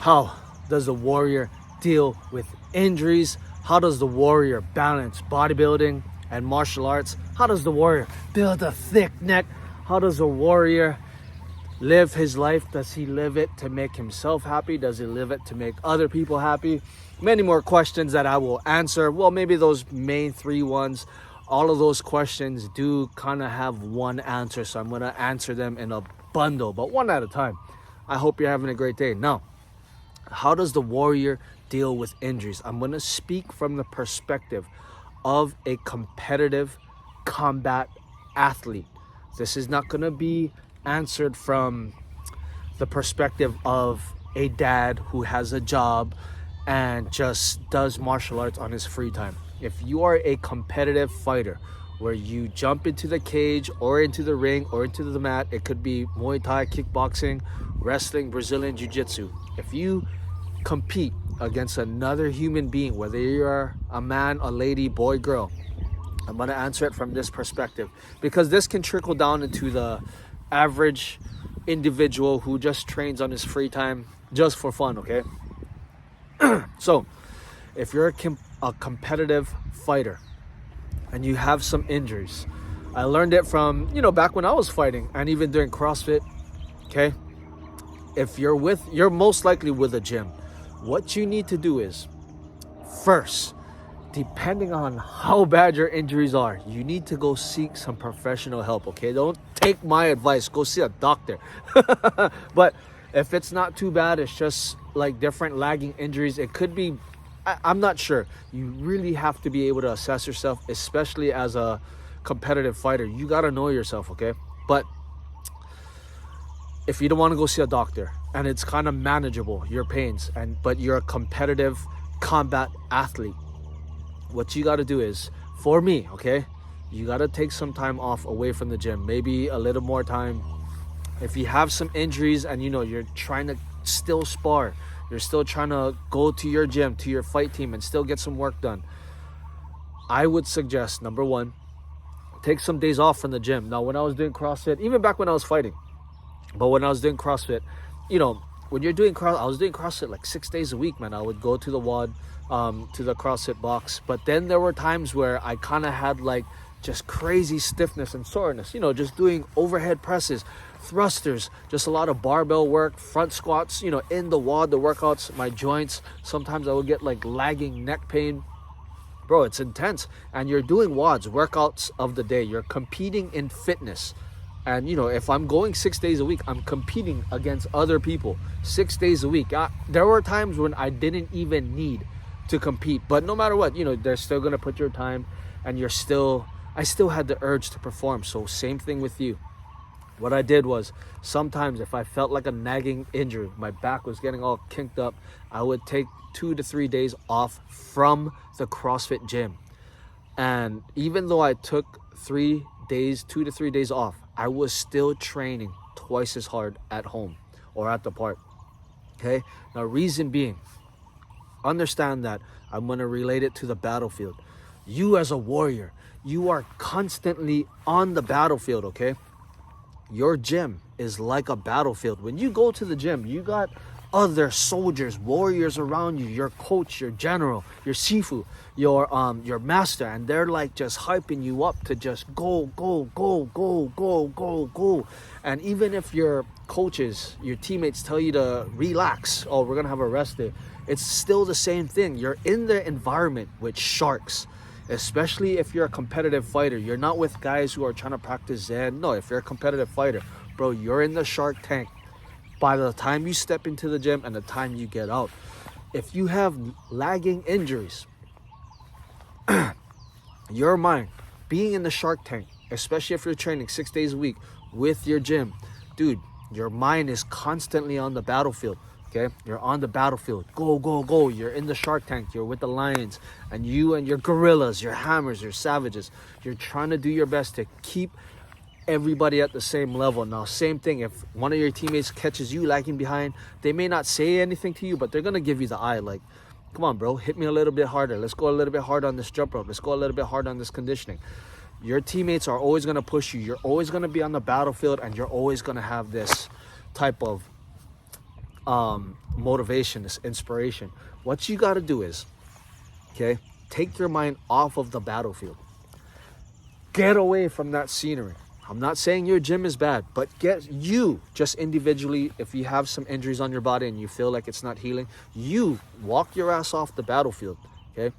How does the warrior deal with injuries? How does the warrior balance bodybuilding and martial arts? How does the warrior build a thick neck? How does the warrior live his life? Does he live it to make himself happy? Does he live it to make other people happy? Many more questions that I will answer. Well, maybe those main 3 ones. All of those questions do kind of have one answer, so I'm going to answer them in a bundle, but one at a time. I hope you're having a great day. Now, how does the warrior deal with injuries? I'm going to speak from the perspective of a competitive combat athlete. This is not going to be answered from the perspective of a dad who has a job and just does martial arts on his free time. If you are a competitive fighter where you jump into the cage or into the ring or into the mat, it could be Muay Thai, kickboxing, wrestling, Brazilian Jiu-Jitsu. If you compete against another human being, whether you're a man, a lady, boy, girl, I'm going to answer it from this perspective because this can trickle down into the average individual who just trains on his free time just for fun, okay? So, if you're a competitive fighter and you have some injuries, I learned it from, back when I was fighting and even doing CrossFit, okay? If you're most likely with a gym, what you need to do is, first, depending on how bad your injuries are, you need to go seek some professional help, okay? Don't take my advice, go see a doctor. But if it's not too bad, it's just like different lagging injuries, it could be, I'm not sure. You really have to be able to assess yourself, especially as a competitive fighter. You got to know yourself, okay? But if you don't want to go see a doctor and it's kind of manageable, your pains, but you're a competitive combat athlete, what you got to do is, for me, okay, you got to take some time off away from the gym, maybe a little more time. If you have some injuries and you're trying to still spar, you're still trying to go to your gym, to your fight team and still get some work done, I would suggest, number 1, take some days off from the gym. Now, when I was doing CrossFit, even back when I was fighting, but when I was doing CrossFit, when you're doing I was doing CrossFit like 6 days a week, man. I would go to the WOD, to the CrossFit box. But then there were times where I kind of had like just crazy stiffness and soreness, just doing overhead presses, thrusters, just a lot of barbell work, front squats, in the WOD, the workouts, my joints. Sometimes I would get like lagging neck pain. Bro, it's intense. And you're doing WODs, workouts of the day. You're competing in fitness. And, if I'm going 6 days a week, I'm competing against other people 6 days a week. There were times when I didn't even need to compete. But no matter what, they're still going to put your time and I still had the urge to perform. So same thing with you. What I did was sometimes if I felt like a nagging injury, my back was getting all kinked up, I would take 2 to 3 days off from the CrossFit gym. And even though I took 2 to 3 days off, I was still training twice as hard at home or at the park. Okay? Now, reason being, understand that I'm going to relate it to the battlefield. You as a warrior, you are constantly on the battlefield, okay? Your gym is like a battlefield. When you go to the gym, you got other soldiers, warriors around you, your coach, your general, your sifu, your master, and they're like just hyping you up to just go. And even if your coaches, your teammates tell you to relax, oh, we're gonna have a rest day, it's still the same thing. You're in the environment with sharks. Especially if you're a competitive fighter. You're not with guys who are trying to practice Zen. No, if you're a competitive fighter, bro, you're in the shark tank by the time you step into the gym and the time you get out. If you have lagging injuries, your mind being in the shark tank, especially if you're training 6 days a week with your gym, dude, your mind is constantly on the battlefield. Okay, you're on the battlefield. Go. You're in the shark tank. You're with the lions. And you and your gorillas, your hammers, your savages. You're trying to do your best to keep everybody at the same level. Now, same thing. If one of your teammates catches you lagging behind, they may not say anything to you, but they're going to give you the eye. Like, come on, bro. Hit me a little bit harder. Let's go a little bit harder on this jump rope. Let's go a little bit harder on this conditioning. Your teammates are always going to push you. You're always going to be on the battlefield. And you're always going to have this type of motivation, this inspiration. What you got to do is, okay, take your mind off of the battlefield. Get away from that scenery. I'm not saying your gym is bad, but get you just individually, if you have some injuries on your body and you feel like it's not healing, you walk your ass off the battlefield, okay?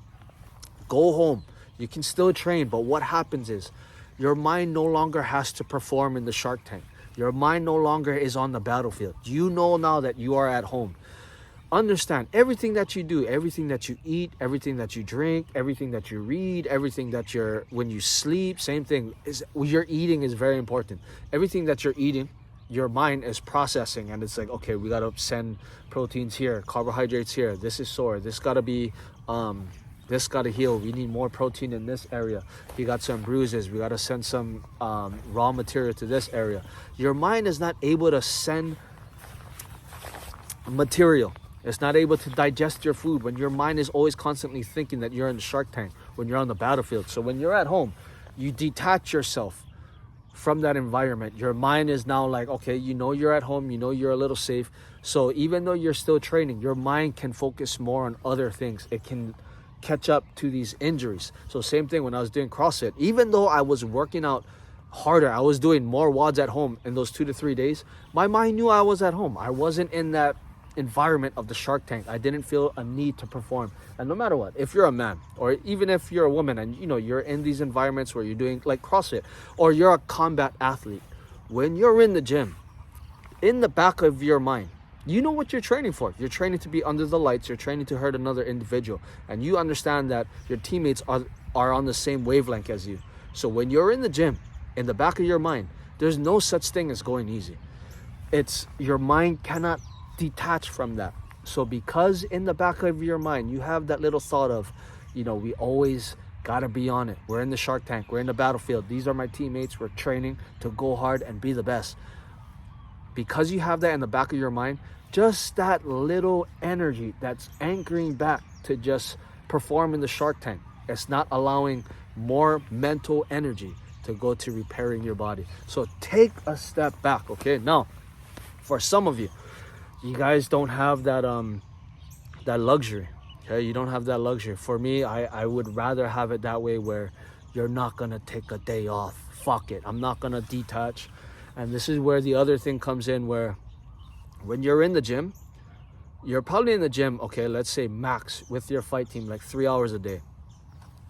Go home. You can still train, but what happens is your mind no longer has to perform in the Shark Tank. Your mind no longer is on the battlefield. You know now that you are at home. Understand, everything that you do, everything that you eat, everything that you drink, everything that you read, everything that when you sleep, same thing, is your eating is very important. Everything that you're eating, your mind is processing, and it's like, okay, we got to send proteins here, carbohydrates here, this is sore, this got to be, this got to heal, we need more protein in this area, you got some bruises, we got to send some raw material to this area. Your mind is not able to send material. It's not able to digest your food when your mind is always constantly thinking that you're in the Shark Tank, when you're on the battlefield. So when you're at home, you detach yourself from that environment. Your mind is now like, okay, you know you're at home, you know you're a little safe. So even though you're still training, your mind can focus more on other things. It can catch up to these injuries. So same thing when I was doing CrossFit. Even though I was working out harder, I was doing more WODs at home in those 2 to 3 days, my mind knew I was at home. I wasn't in that environment of the Shark Tank. I didn't feel a need to perform. And no matter what, if you're a man or even if you're a woman and you know you're in these environments where you're doing like CrossFit or you're a combat athlete, when you're in the gym, in the back of your mind, you know what you're training for. You're training to be under the lights, you're training to hurt another individual, and you understand that your teammates are on the same wavelength as you. So when you're in the gym, in the back of your mind, there's no such thing as going easy. It's your mind cannot detach from that. So because in the back of your mind you have that little thought of, you know, we always gotta be on it, we're in the Shark Tank, we're in the battlefield, these are my teammates, we're training to go hard and be the best. Because you have that in the back of your mind, just that little energy that's anchoring back to just perform in the Shark Tank, it's not allowing more mental energy to go to repairing your body. So take a step back, okay? Now for some of you, you guys don't have that that luxury, okay? You don't have that luxury. For me, I would rather have it that way, where you're not gonna take a day off. Fuck it, I'm not gonna detach. And this is where the other thing comes in, where when you're in the gym, you're probably in the gym, okay, let's say max with your fight team like 3 hours a day,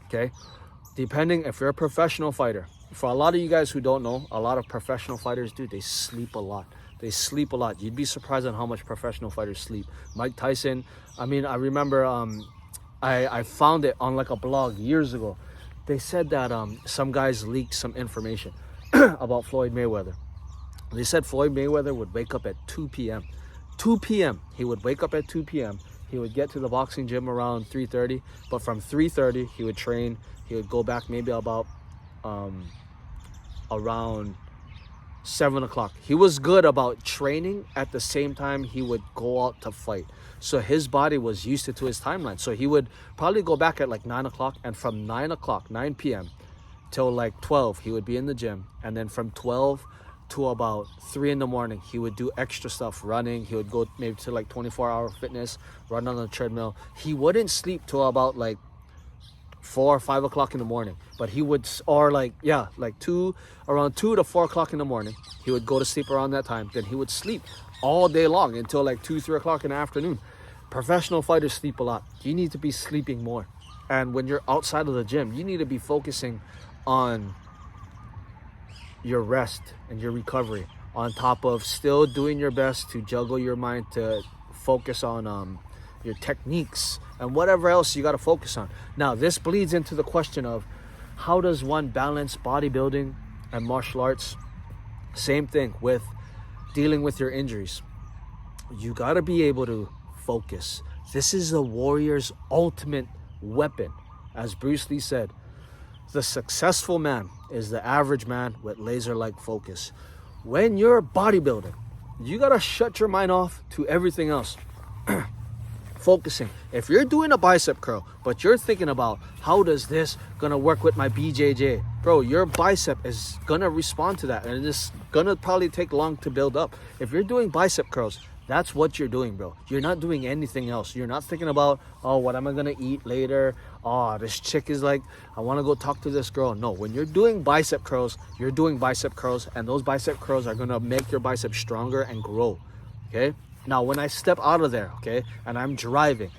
okay? Depending if you're a professional fighter. For a lot of you guys who don't know, a lot of professional fighters, dude, they sleep a lot. They sleep a lot. You'd be surprised on how much professional fighters sleep. Mike Tyson, I mean, I remember I found it on like a blog years ago. They said that some guys leaked some information about Floyd Mayweather. They said Floyd Mayweather would wake up at 2 p.m. 2 p.m. He would wake up at 2 p.m. He would get to the boxing gym around 3:30. But from 3:30, he would train. He would go back maybe about around 7 o'clock. He was good about training at the same time he would go out to fight. So his body was used to his timeline. So he would probably go back at like 9 o'clock. And from 9 o'clock, 9 p.m. till like 12, he would be in the gym. And then from 12 to about 3 in the morning, he would do extra stuff, running. He would go maybe to like 24-hour fitness, run on the treadmill. He wouldn't sleep till about like 4 or 5 o'clock in the morning, but he would, or like, yeah, like around 2 to 4 o'clock in the morning, he would go to sleep around that time. Then he would sleep all day long until like 2, 3 o'clock in the afternoon. Professional fighters sleep a lot. You need to be sleeping more. And when you're outside of the gym, you need to be focusing on your rest and your recovery, on top of still doing your best to juggle your mind, to focus on your techniques and whatever else you got to focus on. Now, this bleeds into the question of how does one balance bodybuilding and martial arts? Same thing with dealing with your injuries. You got to be able to focus. This is the warrior's ultimate weapon. As Bruce Lee said, the successful man is the average man with laser-like focus. When you're bodybuilding, you got to shut your mind off to everything else. Focusing. If you're doing a bicep curl, but you're thinking about how does this gonna work with my BJJ, bro, your bicep is gonna respond to that, and it's gonna probably take long to build up. If you're doing bicep curls, That's what you're doing, bro. You're not doing anything else. You're not thinking about, oh, what am I gonna eat later? Oh, this chick is like, I wanna go talk to this girl. No, when you're doing bicep curls, you're doing bicep curls, and those bicep curls are gonna make your biceps stronger and grow, okay? Now, when I step out of there, okay, and I'm driving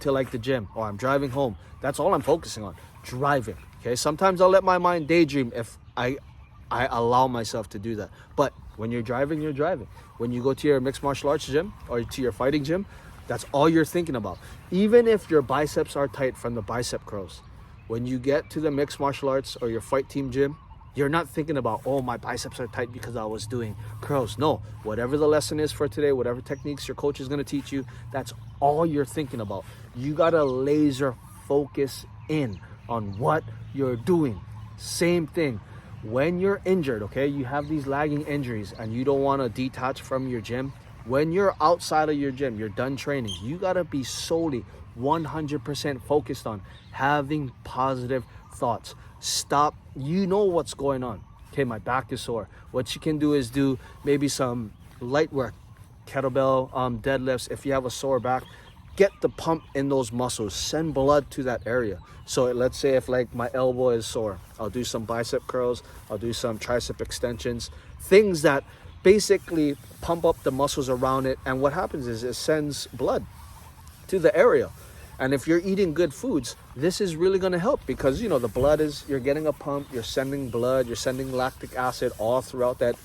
to like the gym, or I'm driving home, that's all I'm focusing on, driving, okay? Sometimes I'll let my mind daydream if I allow myself to do that. But when you're driving, you're driving. When you go to your mixed martial arts gym or to your fighting gym, that's all you're thinking about. Even if your biceps are tight from the bicep curls, when you get to the mixed martial arts or your fight team gym, you're not thinking about, oh, my biceps are tight because I was doing curls. No, whatever the lesson is for today, whatever techniques your coach is going to teach you, that's all you're thinking about. You got to laser focus in on what you're doing. Same thing. When you're injured, okay, you have these lagging injuries and you don't want to detach from your gym. When you're outside of your gym, you're done training, you got to be solely 100% focused on having positive thoughts. Stop. You know what's going on. Okay, my back is sore. What you can do is do maybe some light work, kettlebell deadlifts. If you have a sore back, get the pump in those muscles, send blood to that area. So let's say if like my elbow is sore, I'll do some bicep curls, I'll do some tricep extensions, things that basically pump up the muscles around it. And what happens is it sends blood to the area. And if you're eating good foods, this is really going to help, because you know the blood is, you're getting a pump, you're sending blood, you're sending lactic acid all throughout that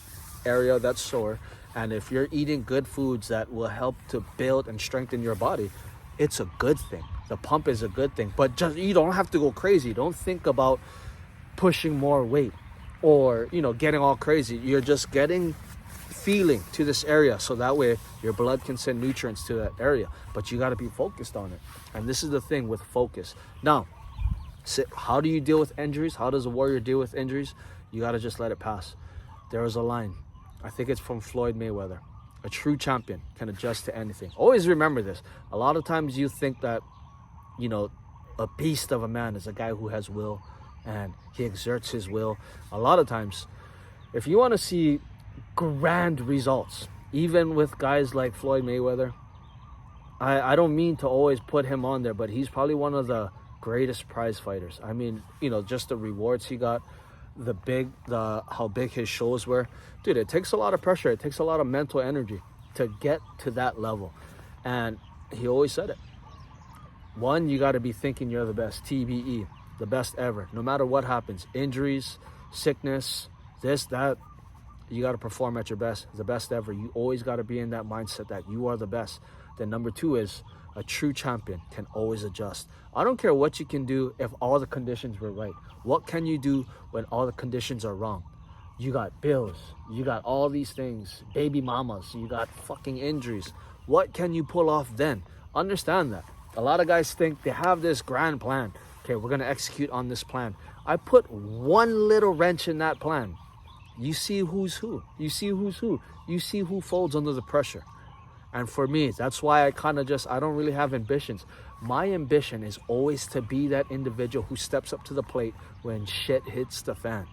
area that's sore. And if you're eating good foods that will help to build and strengthen your body, it's a good thing. The pump is a good thing, but just, you don't have to go crazy. Don't think about pushing more weight or, you know, getting all crazy. You're just getting feeling to this area, so that way your blood can send nutrients to that area, but you got to be focused on it. And this is the thing with focus. Now, how do you deal with injuries? How does a warrior deal with injuries? You got to just let it pass. There was a line, I think it's from Floyd Mayweather: a true champion can adjust to anything. Always remember this. A lot of times you think that, you know, a beast of a man is a guy who has will and he exerts his will. A lot of times, if you want to see grand results, even with guys like Floyd Mayweather, I don't mean to always put him on there, but he's probably one of the greatest prize fighters. I mean, you know, just the rewards he got, how big his shows were. Dude, it takes a lot of pressure. It takes a lot of mental energy to get to that level. And he always said it. One, you got to be thinking you're the best, TBE, the best ever. No matter what happens, injuries, sickness, this, that, you got to perform at your best, the best ever. You always got to be in that mindset that you are the best. Then number two is a true champion can always adjust. I don't care what you can do if all the conditions were right. What can you do when all the conditions are wrong? You got bills, you got all these things, baby mamas, you got fucking injuries. What can you pull off then? Understand that. A lot of guys think they have this grand plan. Okay, we're going to execute on this plan. I put one little wrench in that plan. You see who's who. You see who's who. You see who folds under the pressure. And for me, that's why I don't really have ambitions. My ambition is always to be that individual who steps up to the plate when shit hits the fan.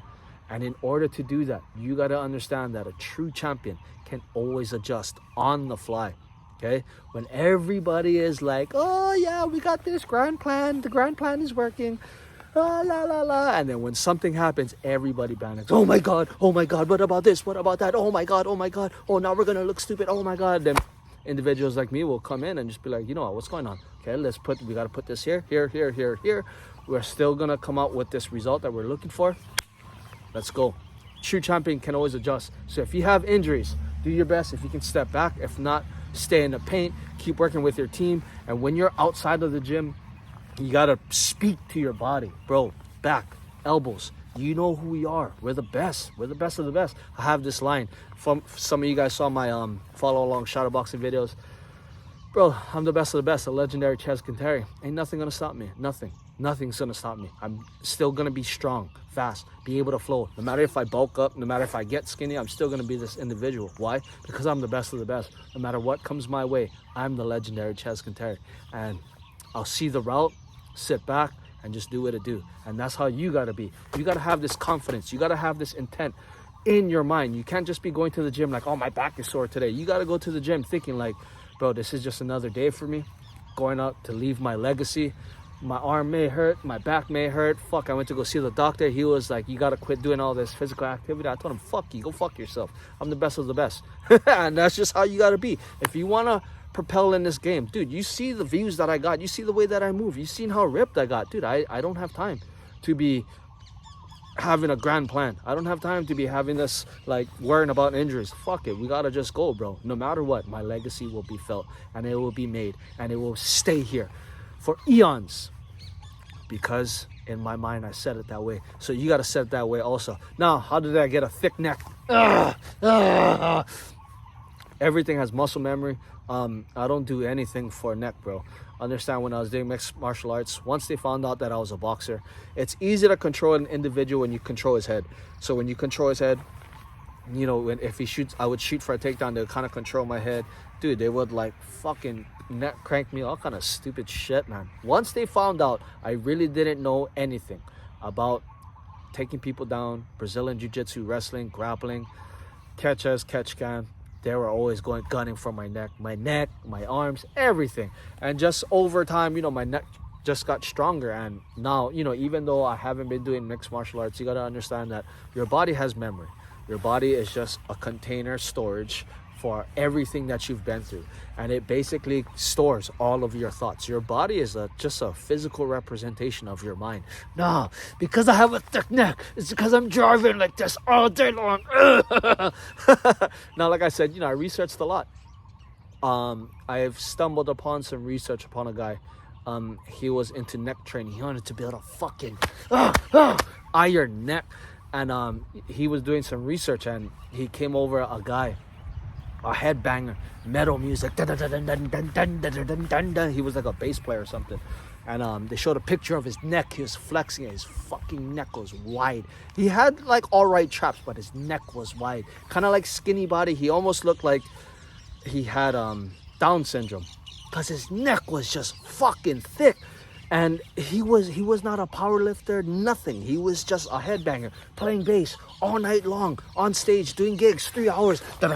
And in order to do that, you got to understand that a true champion can always adjust on the fly. Okay? When everybody is like, oh yeah, we got this grand plan. The grand plan is working. La la la. And then when something happens, everybody panics. Oh my God, what about this? What about that? Oh my God. Oh, now we're going to look stupid. Oh my God. Then individuals like me will come in and just be like, you know what's going on? Okay, we got to put this here. We're still going to come out with this result that we're looking for. Let's go. True champion can always adjust. So if you have injuries, do your best. If you can step back, if not, stay in the paint, keep working with your team. And when you're outside of the gym, you got to speak to your body, bro. Back, elbows. You know who we are. We're the best. We're the best of the best. I have this line from some of you guys saw my follow along shadowboxing videos. Bro, I'm the best of the best. A legendary Ches Quinteri. Ain't nothing gonna stop me. Nothing's gonna stop me. I'm still gonna be strong, fast, be able to flow. No matter if I bulk up, no matter if I get skinny, I'm still gonna be this individual. Why? Because I'm the best of the best. No matter what comes my way, I'm the legendary Ches Quinteri. And I'll see the route, sit back, and just do what it do. And that's how you gotta be. You gotta have this confidence. You gotta have this intent. in your mind. You can't just be going to the gym like, oh, my back is sore today. You got to go to the gym thinking like, bro, this is just another day for me, going out to leave my legacy. My arm may hurt, my back may hurt. Fuck, I went to go see the doctor. He was like, you got to quit doing all this physical activity. I told him, fuck you, go fuck yourself. I'm the best of the best. And that's just how you got to be. If you want to propel in this game, dude, you see the views that I got. You see the way that I move. You seen how ripped I got. Dude, I don't have time to be having a grand plan. I don't have time to be having this, like, worrying about injuries. Fuck it, we gotta just go, bro. No matter what, my legacy will be felt, and it will be made, and it will stay here for eons, because in my mind I set it that way. So you gotta set it that way also. Now, how did I get a thick neck? Everything has muscle memory. I don't do anything for neck, bro. Understand, when I was doing mixed martial arts, once they found out that I was a boxer, it's easy to control an individual when you control his head. So when you control his head, you know, if he shoots, I would shoot for a takedown, they would kind of control my head. Dude, they would like fucking neck crank me, all kind of stupid shit, man. Once they found out I really didn't know anything about taking people down, Brazilian jiu-jitsu, wrestling, grappling, catch as, catch can, they were always gunning for my neck, my arms, everything. And just over time, you know, my neck just got stronger. And now, you know, even though I haven't been doing mixed martial arts, you got to understand that your body has memory. Your body is just a container storage for everything that you've been through, and it basically stores all of your thoughts. Your body is just a physical representation of your mind. No, because I have a thick neck, it's because I'm driving like this all day long. Now, like I said, you know, I researched a lot. I've stumbled upon some research upon a guy. He was into neck training. He wanted to build a fucking iron neck, and he was doing some research, and he came over a guy, a headbanger, metal music. He was like a bass player or something. And they showed a picture of his neck. He was flexing it. His fucking neck was wide. He had like all right traps, but his neck was wide. Kind of like skinny body. He almost looked like he had Down syndrome, because his neck was just fucking thick. And he was not a power lifter, nothing. He was just a headbanger, playing bass all night long, on stage, doing gigs, 3 hours. And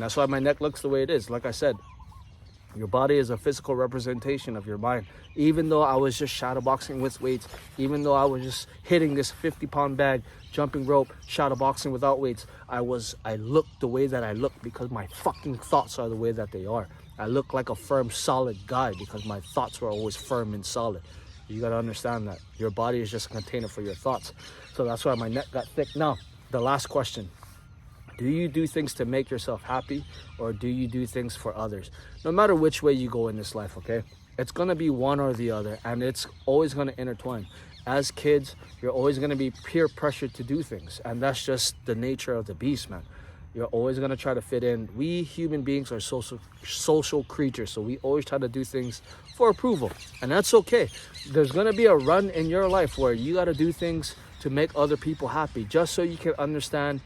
that's why my neck looks the way it is. Like I said, your body is a physical representation of your mind. Even though I was just shadowboxing with weights, even though I was just hitting this 50-pound bag, jumping rope, shadowboxing without weights, I looked the way that I look because my fucking thoughts are the way that they are. I look like a firm, solid guy because my thoughts were always firm and solid. You gotta understand that. Your body is just a container for your thoughts. So that's why my neck got thick. Now, the last question. Do you do things to make yourself happy, or do you do things for others? No matter which way you go in this life, okay? It's gonna be one or the other, and it's always gonna intertwine. As kids, you're always gonna be peer pressured to do things, and that's just the nature of the beast, man. You're always gonna try to fit in. We human beings are social creatures, so we always try to do things for approval, and that's okay. There's gonna be a run in your life where you gotta do things to make other people happy, just so you can understand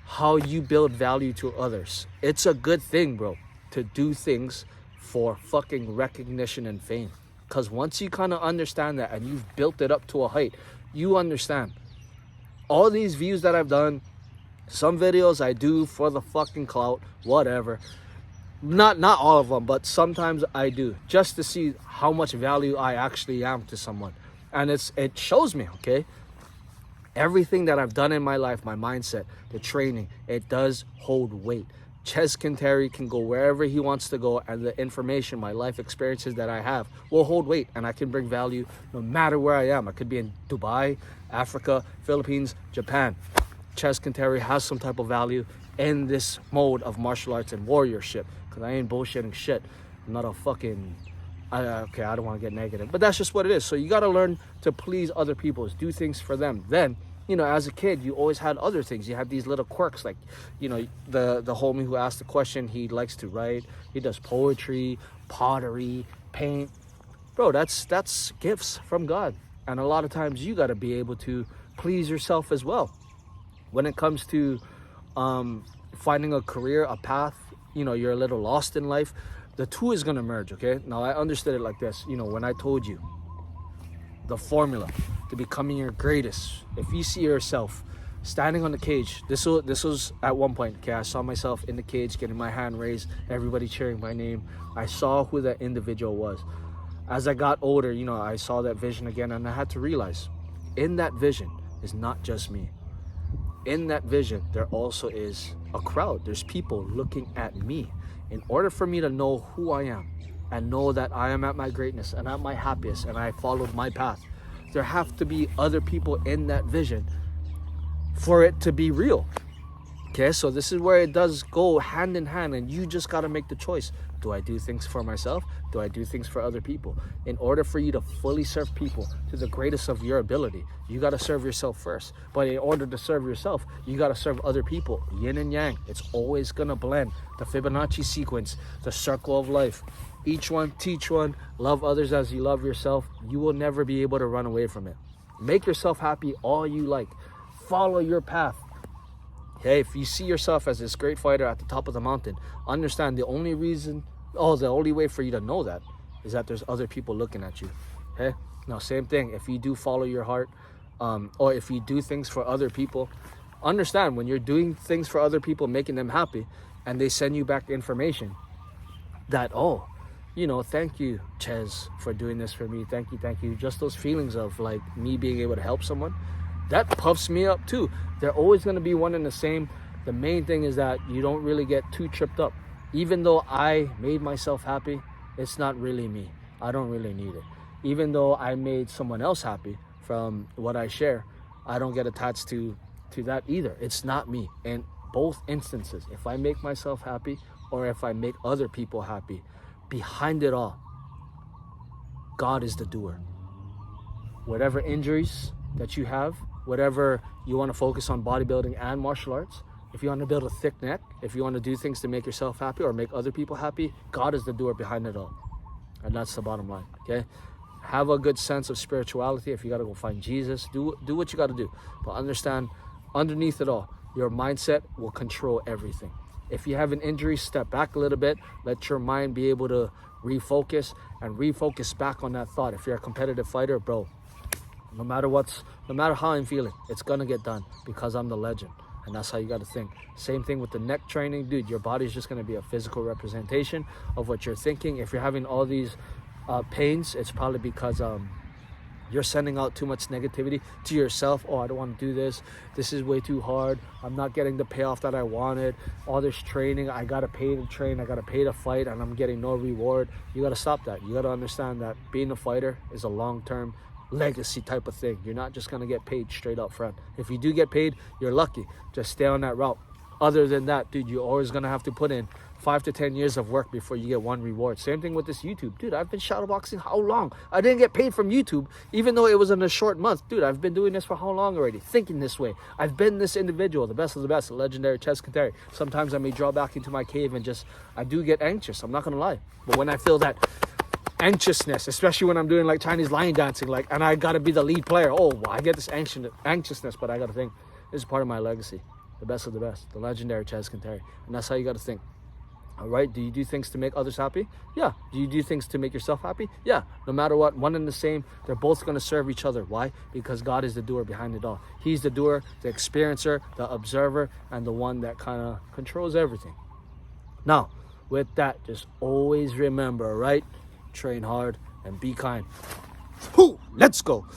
how you build value to others. It's a good thing, bro, to do things for fucking recognition and fame. Because once you kind of understand that and you've built it up to a height, you understand. All these views that I've done, some videos I do for the fucking clout, whatever. Not all of them, but sometimes I do, just to see how much value I actually am to someone. And it shows me, okay? Everything that I've done in my life, my mindset, the training, it does hold weight. Ches Quinteri can go wherever he wants to go, and the information, my life experiences that I have will hold weight, and I can bring value no matter where I am. I could be in Dubai, Africa, Philippines, Japan. Ches Quinteri has some type of value in this mode of martial arts and warriorship, because I ain't bullshitting shit. I'm not a fucking... okay, I don't want to get negative, but that's just what it is. So you got to learn to please other people, do things for them. Then, you know, as a kid, you always had other things. You have these little quirks, like, you know, the homie who asked the question, he likes to write, he does poetry, pottery, paint. Bro, that's gifts from God. And a lot of times you got to be able to please yourself as well. When it comes to finding a career, a path, you know, you're a little lost in life, the two is going to merge, okay? Now, I understood it like this. You know, when I told you the formula to becoming your greatest. If you see yourself standing on the cage, this was at one point, okay, I saw myself in the cage getting my hand raised, everybody cheering my name. I saw who that individual was. As I got older, you know, I saw that vision again, and I had to realize in that vision is not just me. In that vision, there also is a crowd. There's people looking at me. In order for me to know who I am and know that I am at my greatness and at my happiest and I followed my path, there have to be other people in that vision for it to be real. Okay, so this is where it does go hand in hand, and you just got to make the choice. Do I do things for myself? Do I do things for other people? In order for you to fully serve people to the greatest of your ability, you got to serve yourself first. But in order to serve yourself, you got to serve other people. Yin and yang, it's always going to blend. The Fibonacci sequence, the circle of life. Each one, teach one, love others as you love yourself. You will never be able to run away from it. Make yourself happy all you like. Follow your path. Okay, if you see yourself as this great fighter at the top of the mountain, understand the only way for you to know that is that there's other people looking at you. Okay, now same thing, if you do follow your heart, or if you do things for other people, understand when you're doing things for other people, making them happy, and they send you back information that, oh, you know, thank you, Ches, for doing this for me. Thank you. Just those feelings of like me being able to help someone, that puffs me up too. They're always going to be one and the same. The main thing is that you don't really get too tripped up. Even though I made myself happy, it's not really me. I don't really need it. Even though I made someone else happy from what I share, I don't get attached to that either. It's not me. In both instances, if I make myself happy or if I make other people happy, behind it all, God is the doer. Whatever injuries that you have, whatever you want to focus on, bodybuilding and martial arts, if you want to build a thick neck, if you want to do things to make yourself happy or make other people happy, God is the doer behind it all. And that's the bottom line, okay? Have a good sense of spirituality. If you got to go find Jesus, do what you got to do. But understand, underneath it all, your mindset will control everything. If you have an injury, step back a little bit. Let your mind be able to refocus back on that thought. If you're a competitive fighter, bro, no matter how I'm feeling, it's gonna get done because I'm the legend. And that's how you got to think. Same thing with the neck training, dude. Your body's just gonna be a physical representation of what you're thinking. If you're having all these pains, it's probably because you're sending out too much negativity to yourself. Oh, I don't want to do this. This is way too hard. I'm not getting the payoff that I wanted. All this training, I got to pay to train. I got to pay to fight, and I'm getting no reward. You got to stop that. You got to understand that being a fighter is a long-term legacy type of thing. You're not just going to get paid straight up front. If you do get paid, you're lucky. Just stay on that route. Other than that, dude, you're always going to have to put in 5 to 10 years of work before you get one reward. Same thing with this YouTube. Dude, I've been shadowboxing how long? I didn't get paid from YouTube, even though it was in a short month. Dude, I've been doing this for how long already? Thinking this way. I've been this individual, the best of the best, the legendary Ches Kantari. Sometimes I may draw back into my cave and I do get anxious. I'm not going to lie. But when I feel that anxiousness, especially when I'm doing like Chinese lion dancing, and I got to be the lead player. Oh, I get this anxiousness, but I got to think, this is part of my legacy. The best of the best, the legendary Ches Kantari. And that's how you got to think. All right, do you do things to make others happy? Yeah. Do you do things to make yourself happy? Yeah. No matter what, one and the same, they're both going to serve each other. Why? Because God is the doer behind it all. He's the doer, the experiencer, the observer, and the one that kind of controls everything. Now, with that, just always remember, right? Train hard and be kind. Let's go.